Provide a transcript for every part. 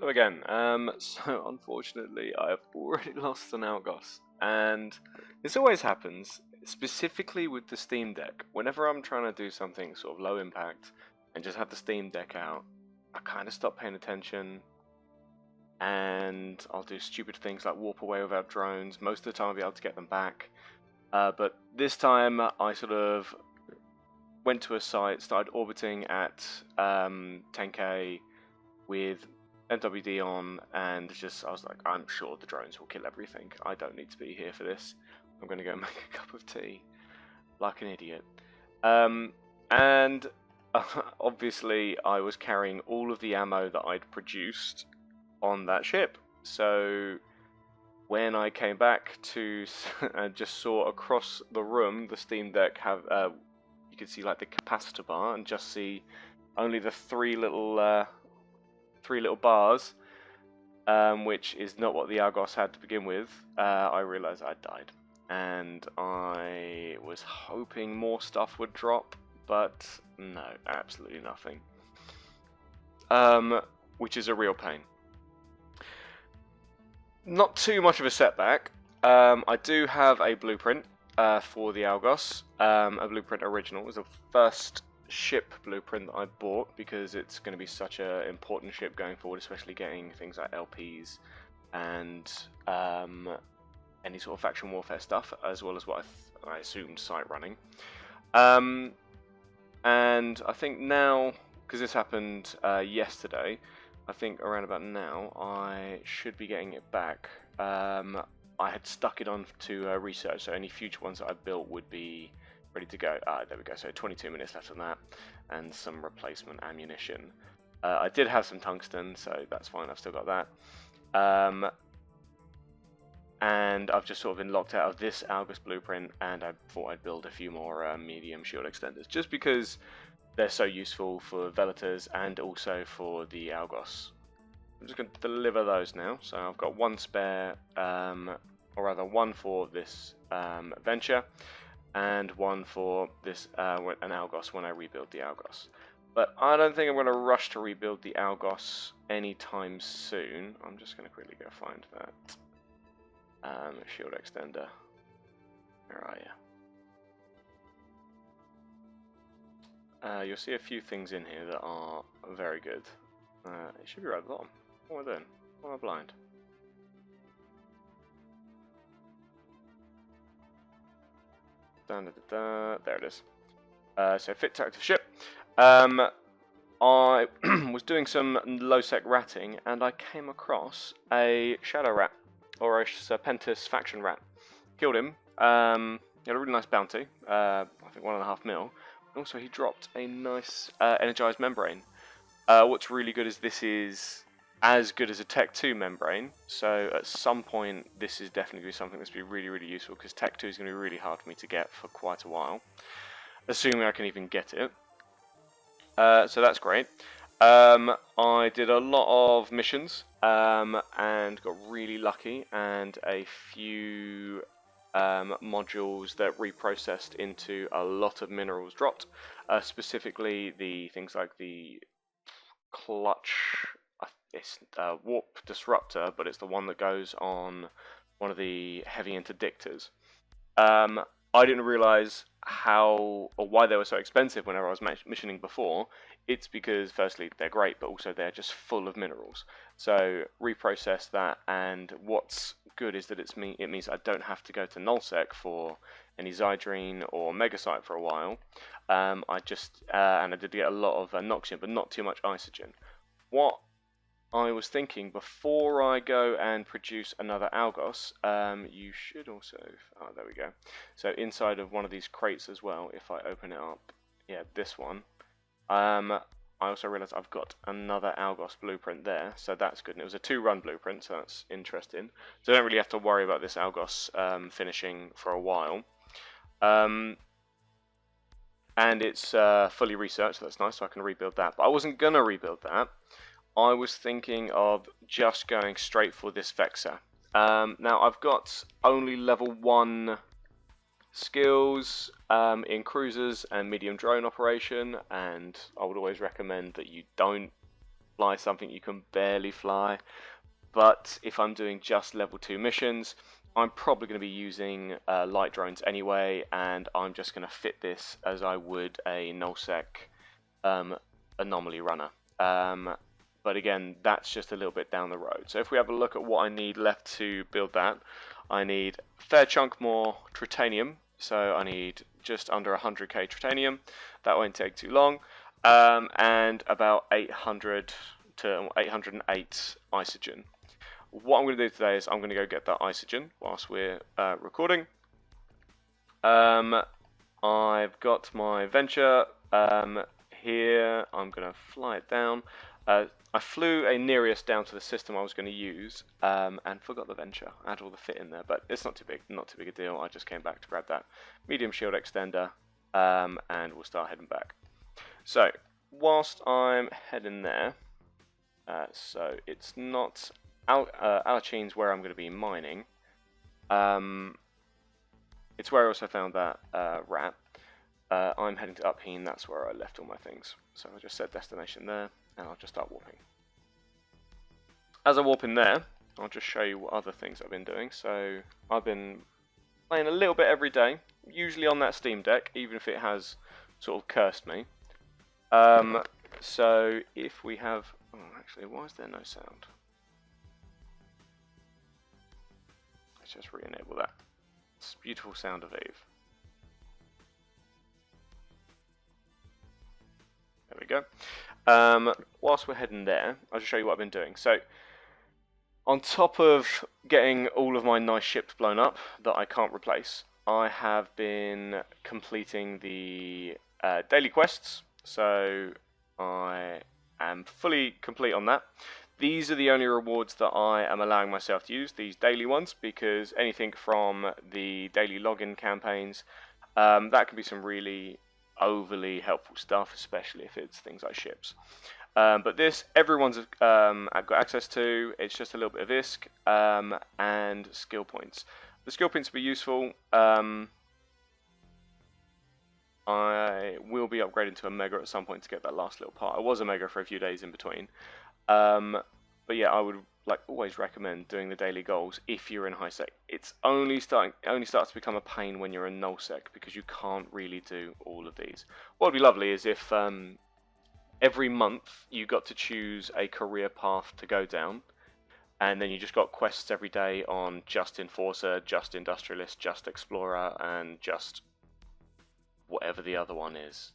Hello again. So unfortunately, I have already lost an Algos, and this always happens, specifically with the Steam Deck. Whenever I'm trying to do something sort of low impact and just have the Steam Deck out, I kind of stop paying attention, and I'll do stupid things like warp away without drones. Most of the time, I'll be able to get them back, but this time I sort of went to a site, started orbiting at 10k with MWD on, and I was like, I'm sure the drones will kill everything. I don't need to be here for this. I'm going to go make a cup of tea like an idiot. And obviously, I was carrying all of the ammo that I'd produced on that ship. So when I came back to and just saw across the room the Steam Deck have, you could see like the capacitor bar and just see only the three little bars, which is not what the Algos had to begin with. I realised I'd died, and I was hoping more stuff would drop, but no, absolutely nothing. Which is a real pain. Not too much of a setback. I do have a blueprint for the Algos, a blueprint original. It was the first ship blueprint that I bought because it's going to be such an important ship going forward, especially getting things like LPs and any sort of faction warfare stuff, as well as what I assumed site running. And I think now, because this happened yesterday, I think around about now I should be getting it back. I had stuck it on to research, so any future ones that I built would be ready to go. There we go, so 22 minutes left on that, and some replacement ammunition. I did have some tungsten, so that's fine, I've still got that. And I've just sort of been locked out of this Algos blueprint, and I thought I'd build a few more medium shield extenders, just because they're so useful for Velators and also for the Algos. I'm just going to deliver those now, so I've got one spare, or rather one for this venture, and one for this an Algos when I rebuild the Algos. But I don't think I'm going to rush to rebuild the Algos anytime soon. I'm just going to quickly go find that shield extender. Where are you? You'll see a few things in here that are very good. It should be right at the bottom. What am I doing? Why am I blind? There it is. So fit to active ship. I was doing some low sec ratting, and I came across a shadow rat, or a Serpentis faction rat. Killed him. He had a really nice bounty. I think 1.5 mil. Also, he dropped a nice energized membrane. What's really good is this is as good as a Tech 2 membrane, so at some point this is definitely going to be something that's going to be really, really useful, because Tech 2 is going to be really hard for me to get for quite a while, assuming I can even get it. So that's great. I did a lot of missions and got really lucky, and a few modules that reprocessed into a lot of minerals dropped, specifically the things like the clutch. It's warp disruptor, but it's the one that goes on one of the heavy interdictors. I didn't realize how or why they were so expensive whenever I was missioning before. It's because firstly they're great, but also they're just full of minerals. So reprocess that, and what's good is that it means I don't have to go to nullsec for any Zydrine or Megasite for a while. And I did get a lot of Noxian, but not too much Isogen. What I was thinking, before I go and produce another Algos, you should also, there we go. So inside of one of these crates as well, if I open it up, yeah, this one, I also realized I've got another Algos blueprint there, so that's good. And it was a 2-run blueprint, so that's interesting. So I don't really have to worry about this Algos finishing for a while. And it's fully researched, so that's nice, so I can rebuild that. But I wasn't going to rebuild that. I was thinking of just going straight for this Vexor. Now, I've got only level 1 skills in cruisers and medium drone operation, and I would always recommend that you don't fly something you can barely fly. But if I'm doing just level 2 missions, I'm probably going to be using light drones anyway, and I'm just going to fit this as I would a nullsec anomaly runner. But again, that's just a little bit down the road. So if we have a look at what I need left to build that, I need a fair chunk more tritanium. So I need just under 100k tritanium. That won't take too long. And about 800 to 808 isogen. What I'm going to do today is I'm going to go get that isogen whilst we're recording. I've got my Venture here. I'm going to fly it down. I flew a Nereus down to the system I was going to use and forgot the Venture. I had all the fit in there, but it's not too big a deal. I just came back to grab that medium shield extender and we'll start heading back. So whilst I'm heading there, so it's not Alachine's where I'm going to be mining. It's where I also found that rat. I'm heading to Upheen, that's where I left all my things. So I'll just set destination there, and I'll just start warping. As I warp in there, I'll just show you what other things I've been doing. So I've been playing a little bit every day, usually on that Steam Deck, even if it has sort of cursed me. So if we have... Oh, actually, why is there no sound? Let's just re-enable that. It's beautiful sound of Eve. There we go. Whilst we're heading there, I'll just show you what I've been doing. So, on top of getting all of my nice ships blown up that I can't replace, I have been completing the daily quests. So, I am fully complete on that. These are the only rewards that I am allowing myself to use, these daily ones, because anything from the daily login campaigns, that can be some really overly helpful stuff, especially if it's things like ships. But this, everyone's got access to. It's just a little bit of ISK and skill points. The skill points will be useful. I will be upgrading to a Mega at some point to get that last little part. I was a Mega for a few days in between. But yeah, I would always recommend doing the daily goals if you're in high sec. It only starts to become a pain when you're in null sec because you can't really do all of these. What would be lovely is if every month you got to choose a career path to go down, and then you just got quests every day on just Enforcer, just Industrialist, just Explorer, and just whatever the other one is.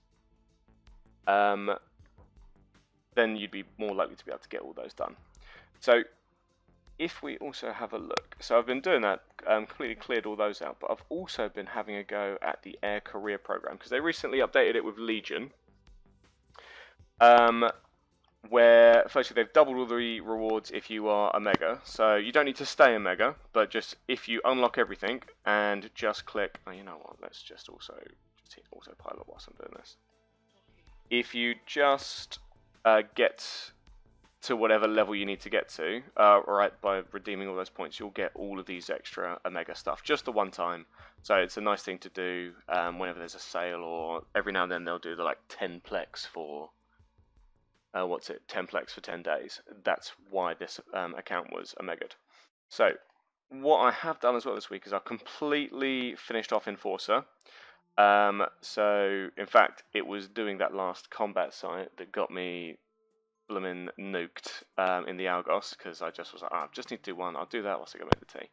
Then you'd be more likely to be able to get all those done. So if we also have a look, so I've been doing that, completely cleared all those out, but I've also been having a go at the Air Career Program, because they recently updated it with Legion, where firstly they've doubled all the rewards if you are a Mega, so you don't need to stay a Mega, but just if you unlock everything and just click, oh, you know what, let's just hit autopilot whilst I'm doing this. If you just get to whatever level you need to get to, right, by redeeming all those points, you'll get all of these extra Omega stuff, just the one time. So it's a nice thing to do whenever there's a sale, or every now and then they'll do the 10 plex for, 10 plex for 10 days. That's why this account was Omega'd. So what I have done as well this week is I've completely finished off Enforcer. So in fact, it was doing that last combat site that got me bloomin' nuked in the Algos, because I just was like, I just need to do one. I'll do that whilst I go make the tea.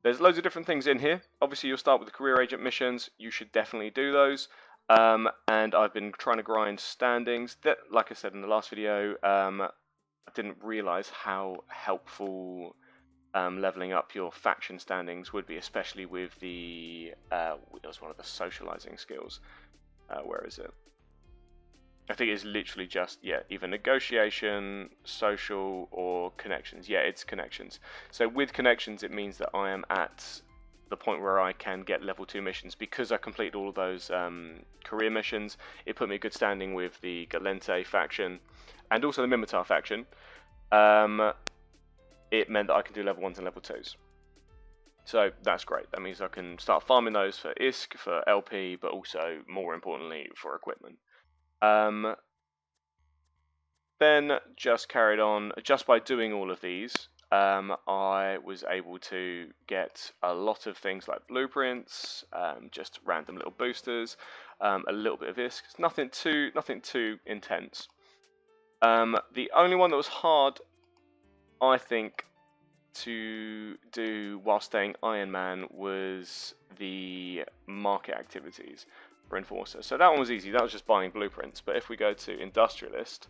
There's loads of different things in here. Obviously, you'll start with the career agent missions. You should definitely do those. And I've been trying to grind standings. That, like I said in the last video, I didn't realise how helpful leveling up your faction standings would be, especially with the it was one of the socializing skills. Where is it? I think it's literally just, either negotiation, social, or connections. Yeah, it's connections. So with connections, it means that I am at the point where I can get level 2 missions. Because I completed all of those career missions, it put me in good standing with the Galente faction, and also the Mimitar faction. It meant that I can do level 1s and level 2s. So that's great. That means I can start farming those for ISK, for LP, but also, more importantly, for equipment. then just carried on. Just by doing all of these, I was able to get a lot of things like blueprints, just random little boosters, a little bit of ISK. Nothing too intense. The only one that was hard, I think, to do while staying Ironman was the market activities for Enforcer. So that one was easy. That was just buying blueprints. But if we go to Industrialist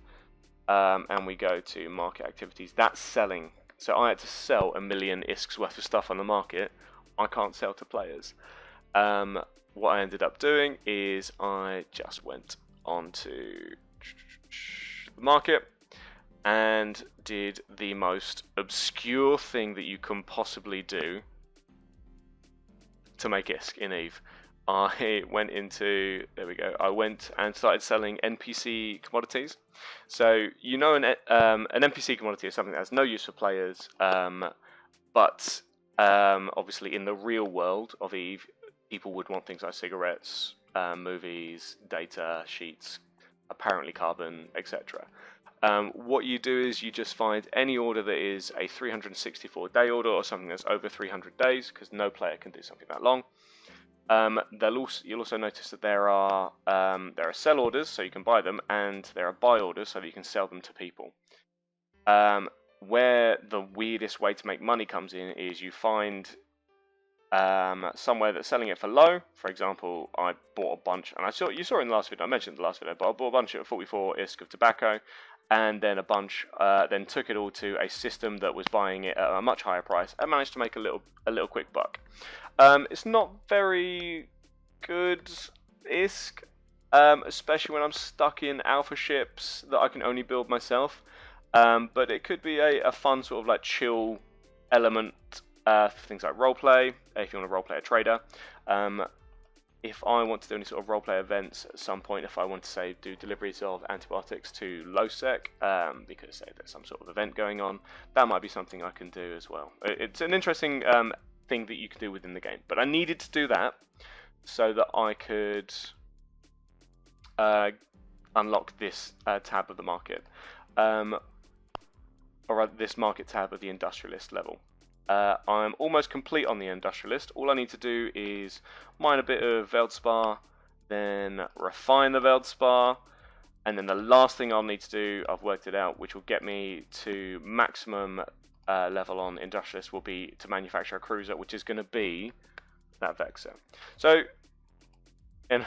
and we go to market activities, that's selling. So I had to sell 1 million ISKs worth of stuff on the market. I can't sell to players. What I ended up doing is I just went onto the market and did the most obscure thing that you can possibly do to make ISK in EVE. I went into, there we go, I went and started selling NPC commodities. So, you know, an NPC commodity is something that has no use for players, but obviously in the real world of EVE, people would want things like cigarettes, movies, data, sheets, apparently carbon, etc. What you do is you just find any order that is a 364-day order or something that's over 300 days, because no player can do something that long. You'll also notice that there are sell orders, so you can buy them, and there are buy orders, so that you can sell them to people. Where the weirdest way to make money comes in is you find somewhere that's selling it for low. For example, I bought a bunch, and you saw in the last video, I mentioned in the last video, but I bought a bunch of 44 ISK of tobacco, and then then took it all to a system that was buying it at a much higher price, and managed to make a little quick buck. It's not very good ISK, especially when I'm stuck in alpha ships that I can only build myself. But it could be a fun sort of like chill element for things like roleplay, if you want to roleplay a trader. If I want to do any sort of roleplay events at some point, if I want to say do deliveries of antibiotics to low sec, because say there's some sort of event going on, that might be something I can do as well. It's an interesting thing that you can do within the game, but I needed to do that so that I could unlock this tab of the market, or rather this market tab of the Industrialist level. I'm almost complete on the Industrialist. All I need to do is mine a bit of Veldspar, then refine the Veldspar, and then the last thing I'll need to do, I've worked it out, which will get me to maximum level on Industrialist, will be to manufacture a cruiser, which is going to be that Vexor. So, in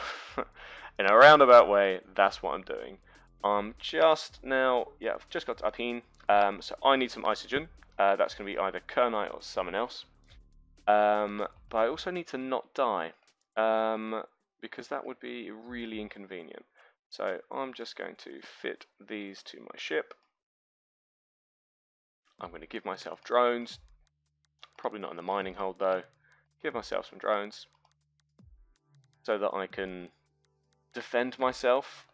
a roundabout way, that's what I'm doing. I'm just now, I've just got to Alpine, so I need some Isogen. That's going to be either Kernite or someone else. But I also need to not die, because that would be really inconvenient. So I'm just going to fit these to my ship. I'm going to give myself drones. Probably not in the mining hold though. Give myself some drones so that I can defend myself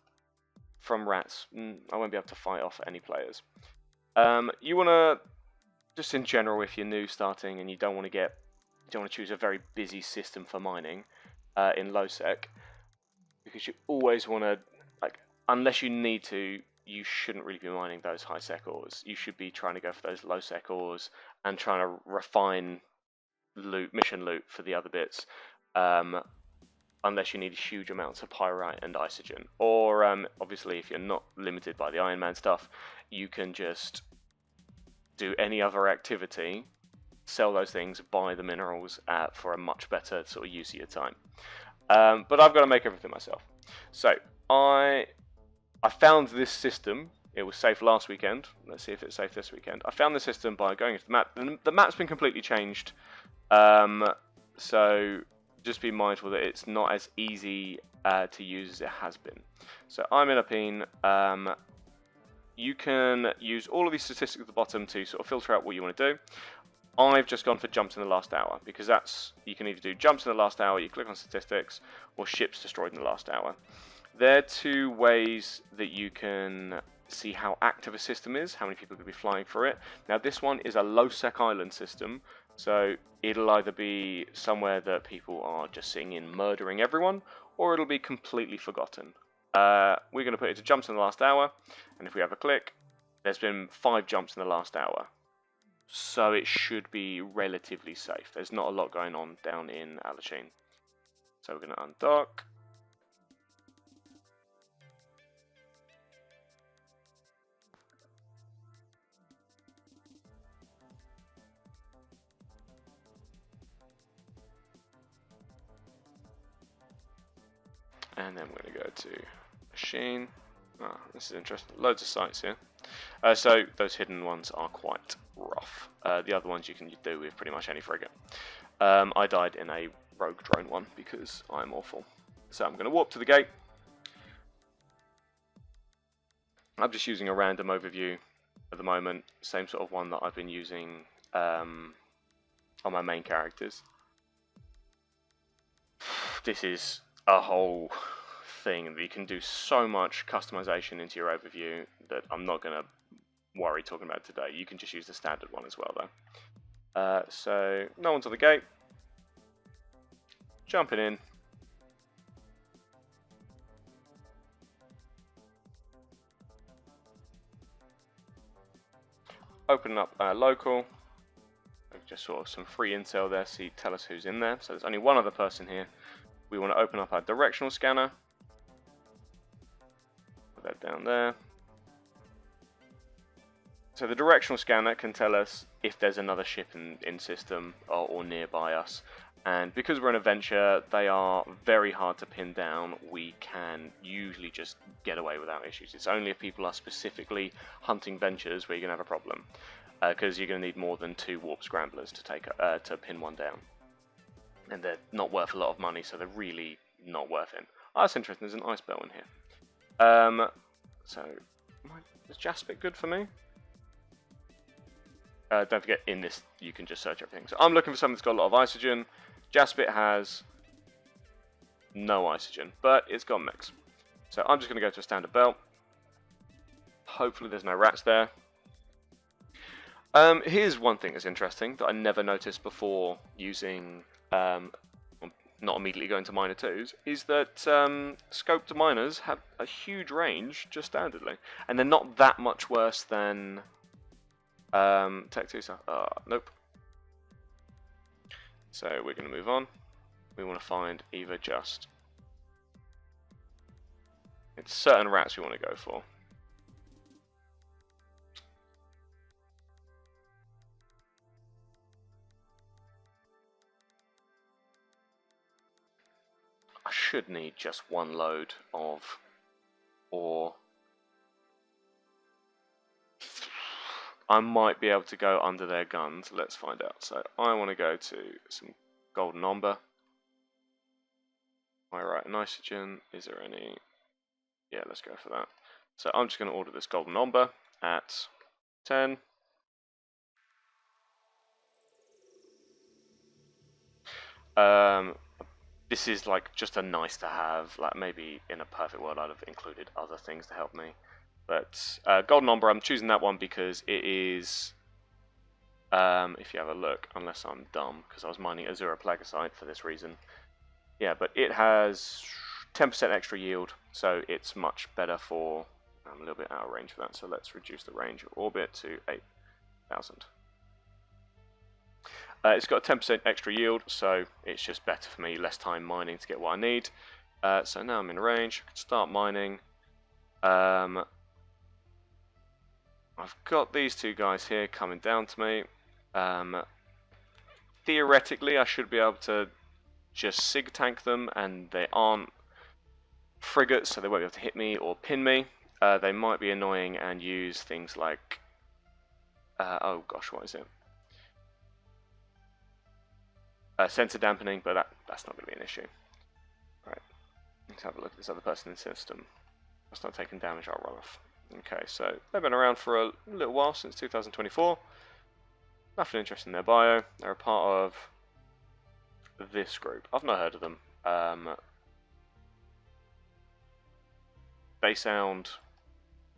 from rats. I won't be able to fight off any players. You want to, just in general, if you're new starting and you don't want to choose a very busy system for mining in low sec, because you always want to, like, unless you need to, you shouldn't really be mining those high sec ores. You should be trying to go for those low sec ores and trying to refine mission loot for the other bits. Unless you need huge amounts of pyrite and isogen, or obviously if you're not limited by the Ironman stuff, you can just do any other activity, sell those things, buy the minerals for a much better sort of use of your time. But I've got to make everything myself. So I found this system. It was safe last weekend. Let's see if it's safe this weekend. I found the system by going into the map. The map's been completely changed, so just be mindful that it's not as easy to use as it has been. So I'm in Alpine. You can use all of these statistics at the bottom to sort of filter out what you want to do. I've just gone for jumps in the last hour, because you can either do jumps in the last hour, you click on statistics, or ships destroyed in the last hour. They're two ways that you can see how active a system is, how many people could be flying for it. Now this one is a low-sec island system, so it'll either be somewhere that people are just sitting in murdering everyone, or it'll be completely forgotten. we're going to put it to jumps in the last hour, and if we have a click, there's been 5 jumps in the last hour. So it should be relatively safe. There's not a lot going on down in Alachine. So we're going to undock. And then we're going to go to machine. Ah, this is interesting. Loads of sites here. So those hidden ones are quite rough. The other ones you can do with pretty much any frigate. I died in a rogue drone one because I'm awful. So I'm going to warp to the gate. I'm just using a random overview at the moment. Same sort of one that I've been using on my main characters. This is a whole thing that you can do so much customization into your overview that I'm not going to worry talking about today. You can just use the standard one as well though. So no one's on the gate. Jumping in. Opening up local. Just sort of some free intel there, so tell us who's in there. So there's only one other person here. We want to open up our directional scanner. Put that down there. So the directional scanner can tell us if there's another ship in system or nearby us. And because we're an adventure, they are very hard to pin down. We can usually just get away without issues. It's only if people are specifically hunting ventures where you're going to have a problem. Because you're going to need more than 2 warp scramblers to pin one down. And they're not worth a lot of money, so they're really not worth it. Oh, that's interesting. There's an ice bell in here. So, is Jaspit good for me? Don't forget, in this, you can just search everything. So I'm looking for something that's got a lot of isogen. Jaspit has no isogen, but it's got mix. So I'm just going to go to a standard belt. Hopefully there's no rats there. Here's one thing that's interesting that I never noticed before using, not immediately going to Miner 2s, is that scoped miners have a huge range just standardly. And they're not that much worse than Tech 2 stuff. Nope. So we're going to move on. We want to find either just... It's certain rats we want to go for. I should need just one load of ore. I might be able to go under their guns. Let's find out. So I want to go to some golden umber. Alright, nitrogen. Is there any? Yeah, let's go for that. So I'm just going to order this golden umber at 10. This is like just a nice to have. Like maybe in a perfect world I'd have included other things to help me. But golden umber, I'm choosing that one because it is, if you have a look, unless I'm dumb, because I was mining Azura Plaguicide for this reason. Yeah, but it has 10% extra yield, so it's much better for, I'm a little bit out of range for that, so let's reduce the range of orbit to 8,000. It's got 10% extra yield, so it's just better for me, less time mining to get what I need. So now I'm in range, I can start mining. I've got these 2 guys here coming down to me. Theoretically, I should be able to just sig tank them, and they aren't frigates, so they won't be able to hit me or pin me. They might be annoying and use things like, oh gosh, what is it? Sensor dampening, but that's not going to be an issue. Right, let's have a look at this other person in the system. That's not taking damage, I'll run off. Okay, so they've been around for a little while, since 2024. Nothing interesting in their bio. They're a part of this group. I've not heard of them. They sound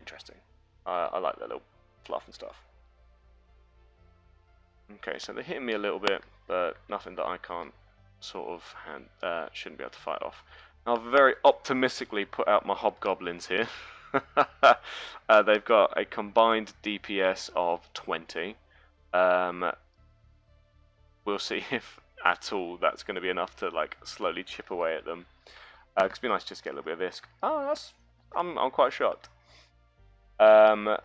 interesting. I like their little fluff and stuff. Okay, so they're hitting me a little bit, but nothing that I can't sort of shouldn't be able to fight off. I've very optimistically put out my hobgoblins here. They've got a combined DPS of 20. We'll see if at all that's going to be enough to like slowly chip away at them. It'd be nice to just get a little bit of ISK. Oh, I'm quite shocked. The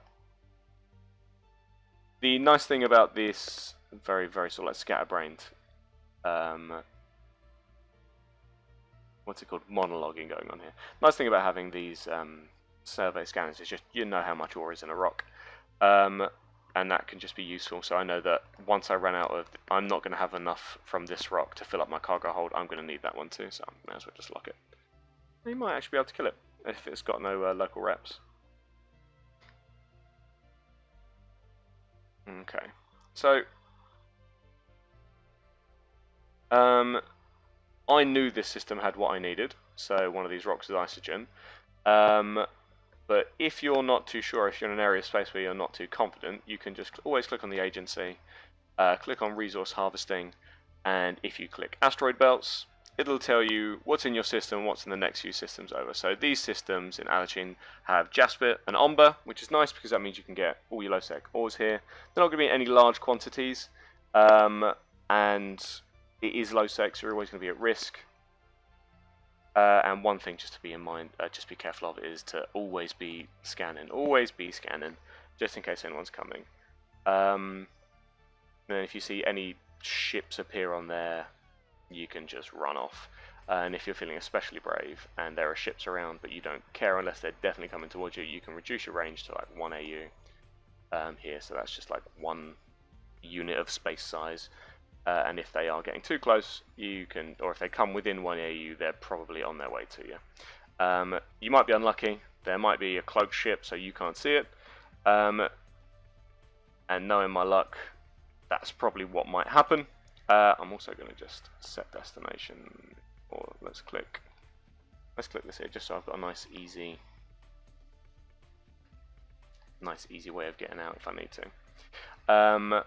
nice thing about this very sort of like scatterbrained, what's it called, monologuing going on here. Nice thing about having these survey scanners is just you know how much ore is in a rock, and that can just be useful. So I know that once I run out of, I'm not going to have enough from this rock to fill up my cargo hold. I'm going to need that one too, so I may as well just lock it. You might actually be able to kill it if it's got no local reps. Okay, so I knew this system had what I needed, so one of these rocks is isogen. But if you're not too sure, if you're in an area of space where you're not too confident, you can just always click on the agency, click on resource harvesting, and if you click asteroid belts, it'll tell you what's in your system, what's in the next few systems over. So these systems in Algos have jasper and umber, which is nice because that means you can get all your low-sec ores here. They're not going to be in any large quantities, and it is low-sec, so you're always going to be at risk. And one thing just to be in mind, just be careful of, is to always be scanning, just in case anyone's coming. And then if you see any ships appear on there, you can just run off. And if you're feeling especially brave and there are ships around but you don't care unless they're definitely coming towards you, you can reduce your range to like 1 AU here, so that's just like 1 unit of space size. And if they are getting too close, you can, or if they come within 1 AU, they're probably on their way to you. You might be unlucky, there might be a cloaked ship so you can't see it, and knowing my luck, that's probably what might happen. I'm also going to just set destination, or let's click this here, just so I've got a nice easy way of getting out if I need to.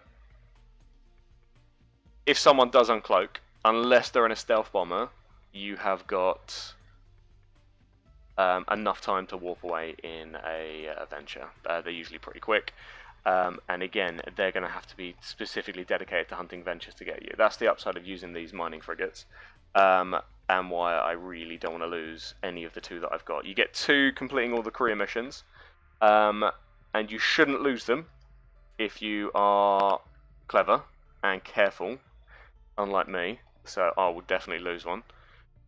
If someone does uncloak, unless they're in a stealth bomber, you have got enough time to warp away in a venture. They're usually pretty quick. And again, they're going to have to be specifically dedicated to hunting ventures to get you. That's the upside of using these mining frigates, and why I really don't want to lose any of the 2 that I've got. You get 2 completing all the career missions, and you shouldn't lose them if you are clever and careful, unlike me. So I will definitely lose one.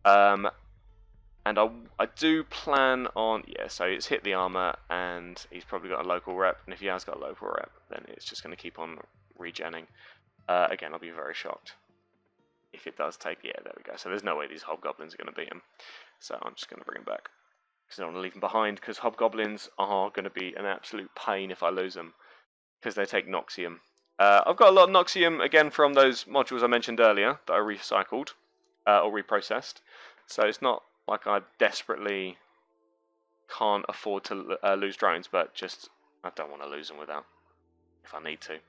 And I do plan on, yeah, so it's hit the armor, and he's probably got a local rep, and if he has got a local rep, then it's just going to keep on regenning. Again, I'll be very shocked if it does take, yeah, there we go. So there's no way these hobgoblins are going to beat him. So I'm just going to bring him back, because I don't want to leave him behind, because hobgoblins are going to be an absolute pain if I lose them, because they take Noxium. I've got a lot of Noxium, again, from those modules I mentioned earlier, that I recycled, or reprocessed. So it's not like I desperately can't afford to lose drones, but just I don't want to lose them without, if I need to.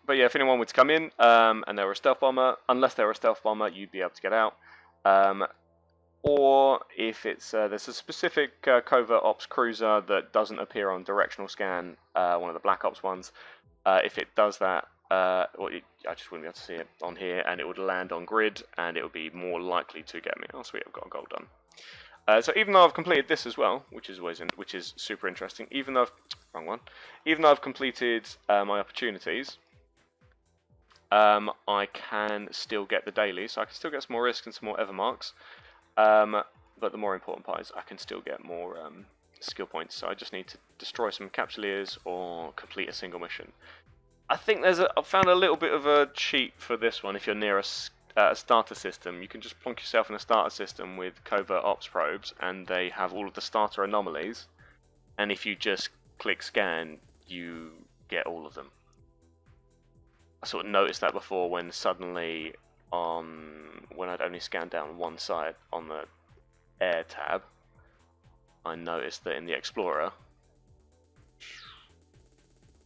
But yeah, if anyone were to come in and they were a stealth bomber, unless they were a stealth bomber, you'd be able to get out. Or if it's there's a specific covert ops cruiser that doesn't appear on directional scan, one of the Black Ops ones. If it does that, I just wouldn't be able to see it on here, and it would land on grid, and it would be more likely to get me. Oh, sweet, I've got a goal done. So even though I've completed this as well, which is super interesting, even though I've completed my opportunities, I can still get the daily, so I can still get some more risk and some more Evermarks. But the more important part is I can still get more skill points. So I just need to destroy some Capsuleers or complete a single mission. I think I've found a little bit of a cheat for this one. If you're near a starter system, you can just plonk yourself in a starter system with covert ops probes, and they have all of the starter anomalies. And if you just click scan, you get all of them. I sort of noticed that before when suddenly when I'd only scanned down one site on the air tab, I noticed that in the Explorer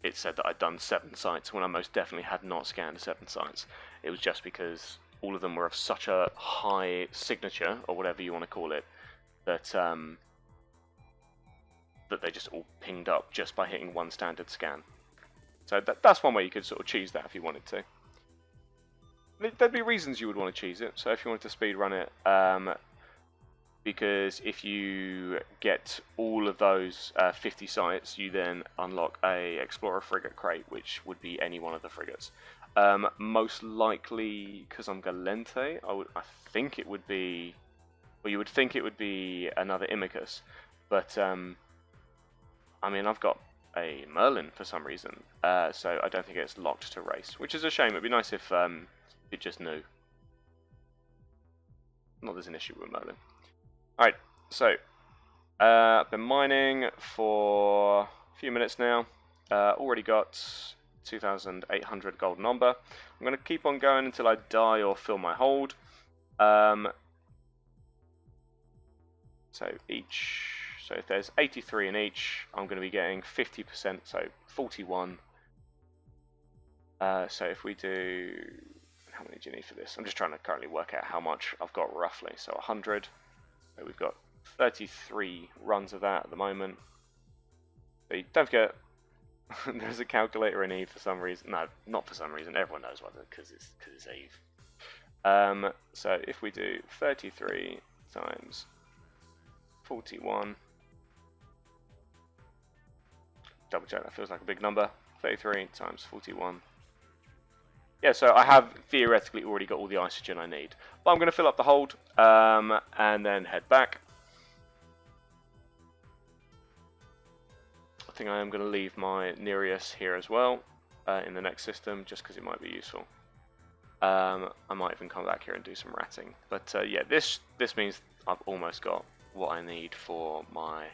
it said that I'd done 7 sites when I most definitely had not scanned 7 sites. It was just because all of them were of such a high signature, or whatever you want to call it, that that they just all pinged up just by hitting one standard scan. So that's one way you could sort of choose that if you wanted to. There'd be reasons you would want to choose it. So if you wanted to speed run it, because if you get all of those 50 sites, you then unlock a Explorer frigate crate, which would be any one of the frigates. Most likely, because I'm Galente, I think it would be, well, you would think it would be another Imicus, but I mean, I've got a Merlin for some reason, so I don't think it's locked to race, which is a shame. It'd be nice if it just knew. Not there's an issue with Merlin. Alright, so I've been mining for a few minutes now. Already got 2,800 golden umber. I'm going to keep on going until I die or fill my hold. So if there's 83 in each, I'm going to be getting 50%, so 41. So if we do, how many do you need for this? I'm just trying to currently work out how much I've got roughly. So 100. So we've got 33 runs of that at the moment. But don't forget, there's a calculator in Eve for some reason. No, not for some reason. Everyone knows why, because it's Eve. So if we do 33 times 41, double check, that feels like a big number. 33 times 41. Yeah, so I have theoretically already got all the isogen I need. But I'm going to fill up the hold and then head back. I think I am going to leave my Nereus here as well in the next system, just because it might be useful. I might even come back here and do some ratting. But yeah, this means I've almost got what I need for my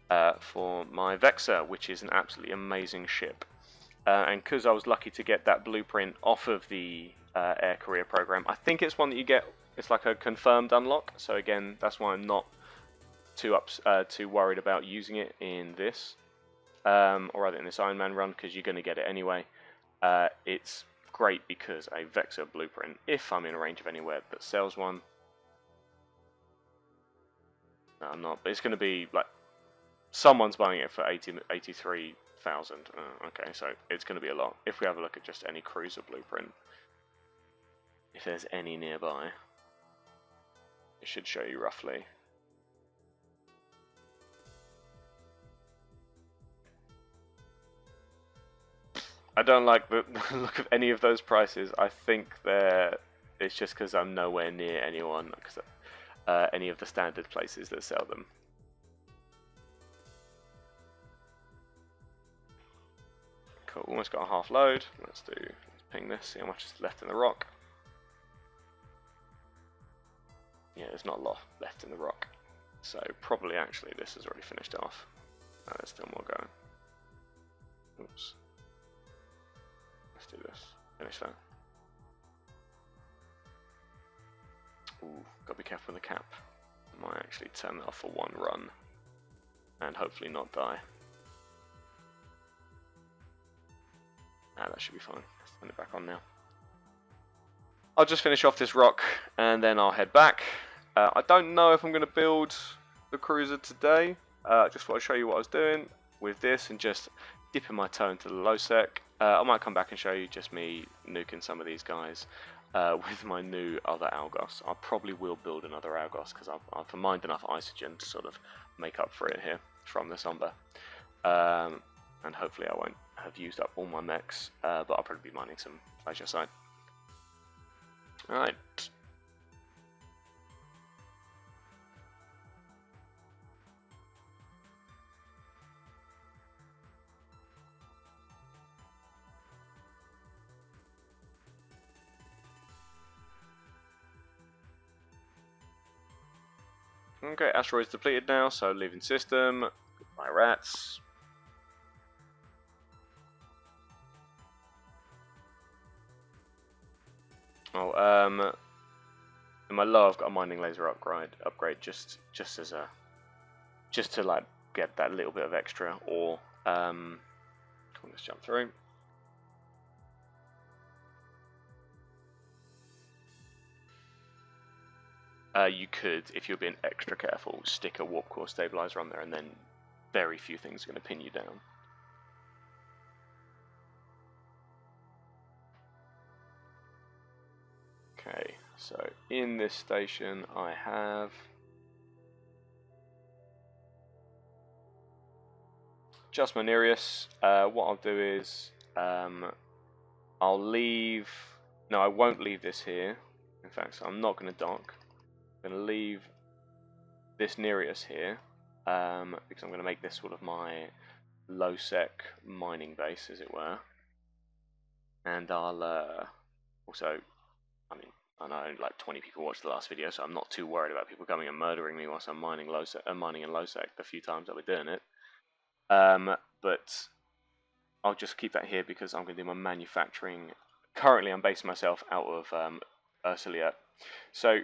Vexor, which is an absolutely amazing ship. And because I was lucky to get that blueprint off of the Air Career program, I think it's one that you get, it's like a confirmed unlock. So again, that's why I'm not too worried about using it in this, or rather in this Ironman run, because you're going to get it anyway. It's great because a Vexor blueprint, if I'm in a range of anywhere that sells one, no, I'm not, but it's going to be like, someone's buying it for 83,000. Okay, so it's going to be a lot. If we have a look at just any cruiser blueprint, if there's any nearby, it should show you roughly. I don't like the look of any of those prices. I think it's just because I'm nowhere near anyone, any of the standard places that sell them. Cool, almost got a half load. Let's ping this, see how much is left in the rock. Yeah, there's not a lot left in the rock. So probably actually this has already finished off. No, there's still more going. Oops. Let's do this. Finish that. Ooh, gotta be careful with the cap. I might actually turn that off for one run and hopefully not die. Ah, that should be fine. Let's turn it back on now. I'll just finish off this rock and then I'll head back. I don't know if I'm going to build the cruiser today. Just want to show you what I was doing with this and just dipping my toe into the low sec. I might come back and show you just me nuking some of these guys with my new other Algos. I probably will build another Algos because I've mined enough isogen to sort of make up for it here from this umber. And hopefully I won't have used up all my mechs, but I'll probably be mining some pleasure side. Alright. Okay, asteroid's depleted now, so leaving system. Goodbye rats. Oh, in my low I've got a mining laser upgrade just to like get that little bit of extra ore. Let's jump through. you could, if you're being extra careful, stick a warp core stabilizer on there, and then very few things are going to pin you down. Okay, so in this station I have just my Nereus. What I'll do is I'll leave. No, I won't leave this here. In fact, so I'm not going to dock. I'm going to leave this Nereus here because I'm going to make this sort of my low-sec mining base, as it were. And I'll also, I mean, I know like 20 people watched the last video, so I'm not too worried about people coming and murdering me whilst I'm mining mining in low-sec the few times that we're doing it. But I'll just keep that here because I'm going to do my manufacturing. Currently, I'm basing myself out of Ursulia. So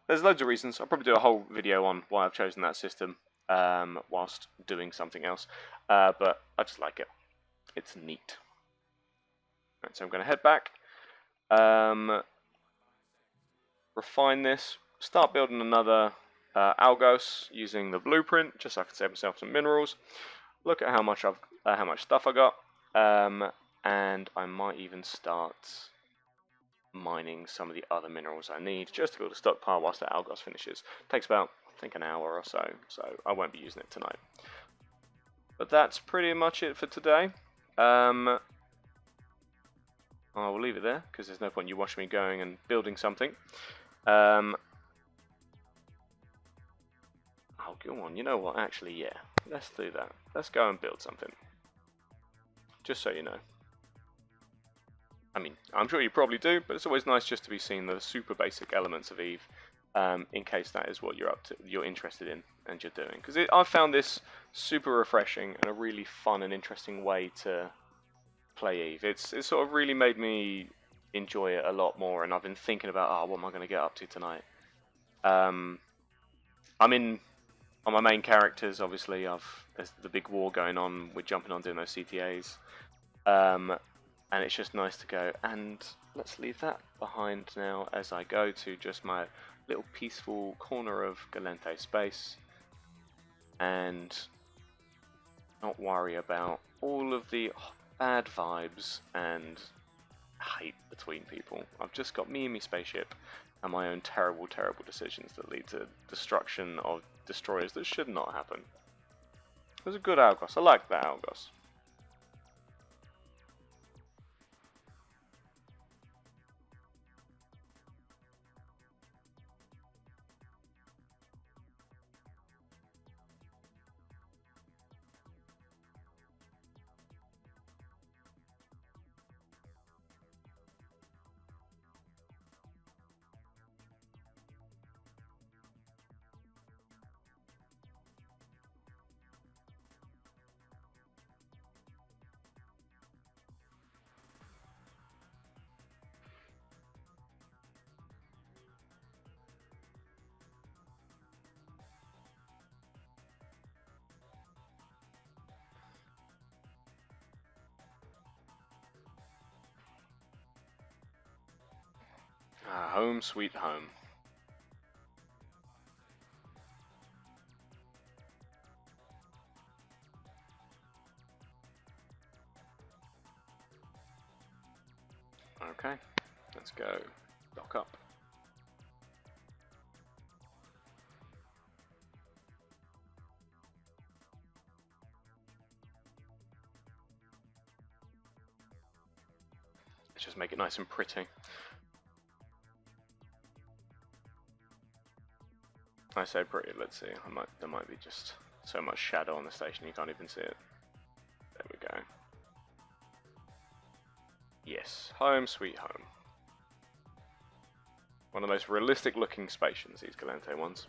there's loads of reasons. I'll probably do a whole video on why I've chosen that system whilst doing something else. But I just like it. It's neat. Right, so I'm going to head back, refine this, start building another Algos using the blueprint, just so I can save myself some minerals. Look at how much stuff I got, and I might even start mining some of the other minerals I need just to build a stockpile whilst the Algos finishes. Takes about, I think, an hour or so, so I won't be using it tonight. But that's pretty much it for today. I will leave it there because there's no point you watching me going and building something. Oh, go on. You know what? Actually, yeah. Let's do that. Let's go and build something. Just so you know. I mean, I'm sure you probably do, but it's always nice just to be seeing the super basic elements of Eve, in case that is what you're interested in and you're doing. Because I've found this super refreshing and a really fun and interesting way to play Eve. It's sort of really made me enjoy it a lot more, and I've been thinking about, what am I going to get up to tonight? I'm in on my main characters. Obviously, there's the big war going on. We're jumping on doing those CTAs, and it's just nice to go. And let's leave that behind now as I go to just my little peaceful corner of Galente space, and not worry about all of the bad vibes and hate between people. I've just got me and my spaceship and my own terrible, terrible decisions that lead to destruction of destroyers that should not happen. It was a good Algos. I like that Algos. Home sweet home. Okay, let's go. Dock up. Let's just make it nice and pretty. I say pretty, let's see. There might be just so much shadow on the station you can't even see it. There we go. Yes, home sweet home. One of the most realistic looking stations, these Galente ones.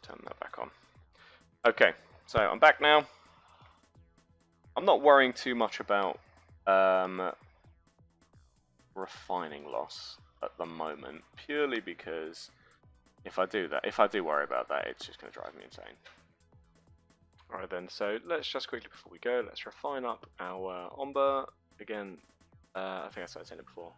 Turn that back on. Okay, so I'm back now. I'm not worrying too much about refining loss at the moment, purely because if I do worry about that, it's just going to drive me insane. Alright then, so let's just quickly, before we go, let's refine up our Omber again, I think I started saying it before,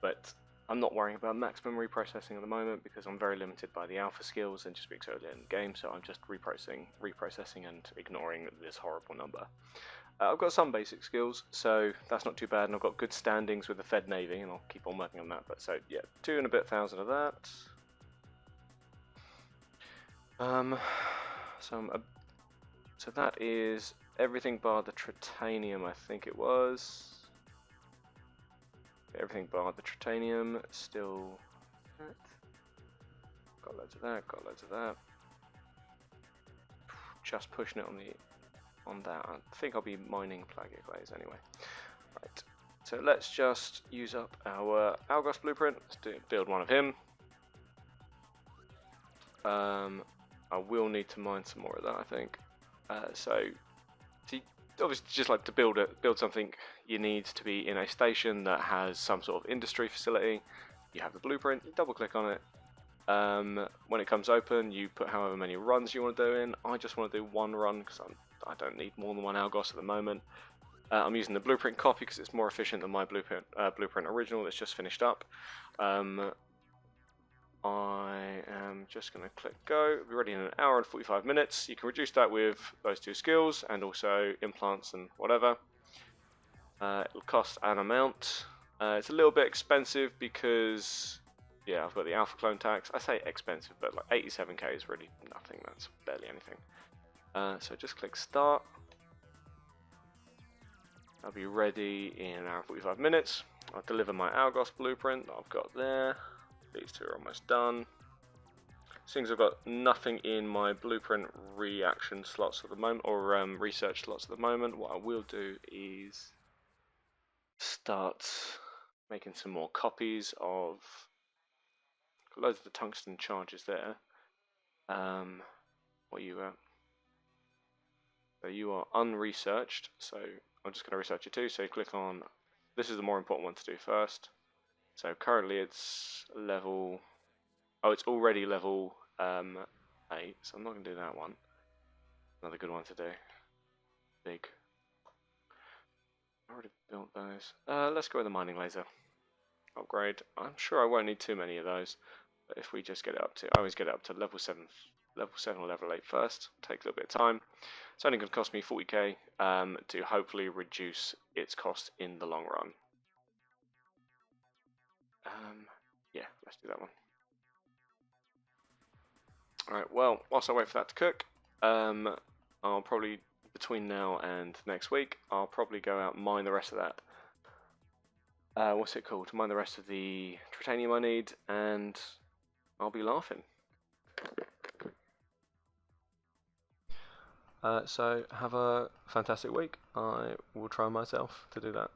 but I'm not worrying about maximum reprocessing at the moment because I'm very limited by the alpha skills and just being so early in the game, so I'm just reprocessing and ignoring this horrible number. I've got some basic skills, so that's not too bad, and I've got good standings with the Fed Navy, and I'll keep on working on that. But so yeah, 2 and a bit thousand of that. So that is everything bar the tritanium, I think it was. Everything bar the tritanium, still. Got loads of that. Got loads of that. Just pushing it on that. I think I'll be mining plagiate glaze anyway. Right. So let's just use up our Algos blueprint. Let's build one of him. I will need to mine some more of that, I think. So obviously, just like to build something, you need to be in a station that has some sort of industry facility. You have the blueprint. You double click on it. When it comes open, you put however many runs you want to do in. I just want to do 1 run because I don't need more than 1 Algos at the moment. I'm using the blueprint copy because it's more efficient than my blueprint original that's just finished up. I am just going to click go. It'll be ready in an hour and 45 minutes. You can reduce that with those 2 skills and also implants and whatever. It'll cost an amount. It's a little bit expensive because, yeah, I've got the alpha clone tax. I say expensive, but like 87k is really nothing. That's barely anything. So just click start. I'll be ready in an hour and 45 minutes. I'll deliver my Algos blueprint that I've got there. These 2 are almost done. Since I've got nothing in my blueprint reaction slots at the moment, or research slots at the moment, what I will do is start making some more copies of loads of the tungsten charges there. What are you at? So you are unresearched, so I'm just going to research it too. So you click on, this is the more important one to do first. So currently it's level, it's already level 8, so I'm not going to do that one. Another good one to do. Big. I already built those. Let's go with the mining laser. Upgrade. I'm sure I won't need too many of those, but if we just get it up to, I always get it up to level 7 or level 8 first. Takes a little bit of time. It's only going to cost me 40k to hopefully reduce its cost in the long run. Yeah, let's do that one. Alright, well, whilst I wait for that to cook, I'll probably, between now and next week, I'll probably go out and mine the rest of that. What's it called? Mine the rest of the tritanium I need, and I'll be laughing. So have a fantastic week. I will try myself to do that.